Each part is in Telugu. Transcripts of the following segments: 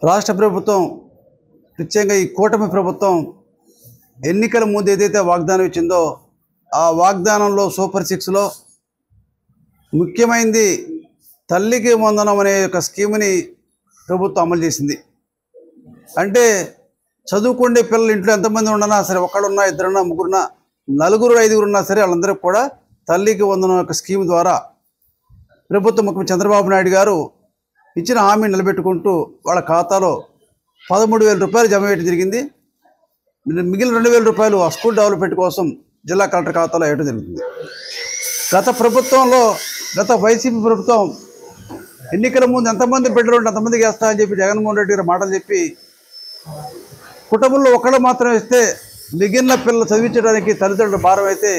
రాష్ట్ర ప్రభుత్వం ప్రత్యేకంగా ఈ కూటమి ప్రభుత్వం ఎన్నికల ముందు ఏదైతే వాగ్దానం ఇచ్చిందో ఆ వాగ్దానంలో సూపర్ 6లో ముఖ్యమైనది తల్లికి వందనం అనే ఒక స్కీమ్ని ప్రభుత్వం అమలు చేసింది. అంటే చదువుకునే పిల్లలు ఇంట్లో ఎంతమంది ఉన్నా సరే, ఒకళ్ళున్నా, ఇద్దరున్నా, ముగ్గురున్నా, నలుగురు, ఐదుగురున్నా సరే, వాళ్ళందరికీ కూడా తల్లికి వందనం యొక్క స్కీమ్ ద్వారా ప్రభుత్వం ముఖ్యమంత్రి చంద్రబాబు నాయుడు గారు ఇచ్చిన హామీని నిలబెట్టుకుంటూ వాళ్ళ ఖాతాలో 13,000 రూపాయలు జమ చేయడం జరిగింది. మిగిలిన 2,000 రూపాయలు ఆ స్కూల్ డెవలప్మెంట్ కోసం జిల్లా కలెక్టర్ ఖాతాలో వేయడం జరుగుతుంది. గత వైసీపీ ప్రభుత్వం ఎన్నికల ముందు ఎంతమంది బిడ్డలు ఉంటే అంతమందికి వేస్తా అని చెప్పి జగన్మోహన్ రెడ్డి గారు మాటలు చెప్పి కుటుంబంలో ఒకళ్ళు మాత్రం ఇస్తే మిగిలిన పిల్లలు చదివించడానికి తల్లిదండ్రుల భారం అయితే,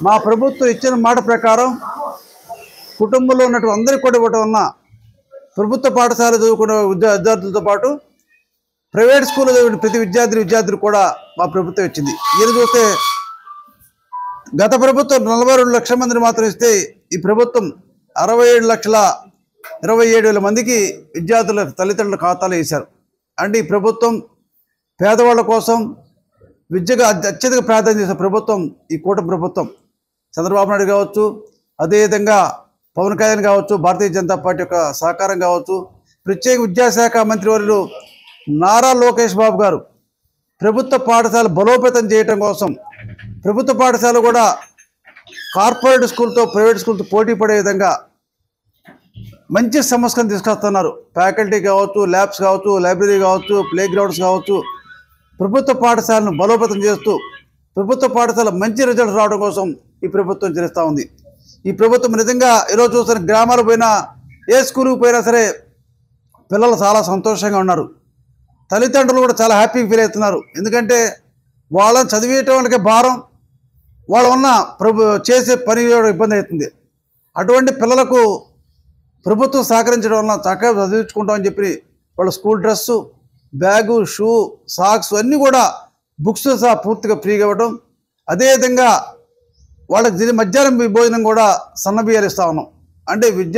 మా ప్రభుత్వం ఇచ్చిన మాట ప్రకారం కుటుంబంలో ఉన్నటువంటి అందరికీ కూడా ఇవ్వటం వలన ప్రభుత్వ పాఠశాల చదువుకునే విద్యార్థులతో పాటు ప్రైవేట్ స్కూల్లో చదివిన ప్రతి విద్యార్థులు కూడా మా ప్రభుత్వం ఇచ్చింది. ఈయన చూస్తే గత ప్రభుత్వం 42 లక్షల మందిని మాత్రం ఇస్తే ఈ ప్రభుత్వం 67,27,000 మందికి విద్యార్థుల తల్లిదండ్రుల ఖాతాలో వేశారు. అంటే ఈ ప్రభుత్వం పేదవాళ్ళ కోసం విద్యకు అత్యధిక ప్రాధాన్యత చేసే ప్రభుత్వం ఈ కూటమి ప్రభుత్వం. చంద్రబాబు నాయుడు కావచ్చు, అదేవిధంగా పవన్ కళ్యాణ్ కావచ్చు, భారతీయ జనతా పార్టీ యొక్క సహకారం కావచ్చు, ప్రత్యేక విద్యాశాఖ మంత్రివర్యులు నారా లోకేష్ బాబు గారు ప్రభుత్వ పాఠశాల బలోపేతం చేయడం కోసం ప్రభుత్వ పాఠశాల కూడా కార్పొరేట్ స్కూల్తో ప్రైవేట్ స్కూల్తో పోటీ పడే విధంగా మంచి సంస్కరణ తీసుకొస్తున్నారు. ఫ్యాకల్టీ కావచ్చు, ల్యాబ్స్ కావచ్చు, లైబ్రరీ కావచ్చు, ప్లే గ్రౌండ్స్ కావచ్చు, ప్రభుత్వ పాఠశాలను బలోపేతం చేస్తూ ప్రభుత్వ పాఠశాల మంచి రిజల్ట్స్ రావడం కోసం ఈ ప్రభుత్వం చేస్తూ ఉంది. ఈ ప్రభుత్వం నిజంగా ఈరోజు చూస్తున్న గ్రామాలు పోయినా, ఏ స్కూల్కి పోయినా సరే పిల్లలు చాలా సంతోషంగా ఉన్నారు. తల్లిదండ్రులు కూడా చాలా హ్యాపీగా ఫీల్ అవుతున్నారు. ఎందుకంటే వాళ్ళని చదివేయటం వాళ్ళకి భారం, వాళ్ళు ఉన్న చేసే పని ఇబ్బంది అవుతుంది. అటువంటి పిల్లలకు ప్రభుత్వం సహకరించడం వలన చక్కగా చదివించుకుంటామని చెప్పి వాళ్ళ school dress, bag, shoe, socks అన్నీ కూడా బుక్స్ సహా పూర్తిగా ఫ్రీగా ఇవ్వడం, అదేవిధంగా వాళ్ళకి మధ్యాహ్నం భోజనం కూడా సన్నబియ్యాలు ఇస్తా ఉన్నాం. అంటే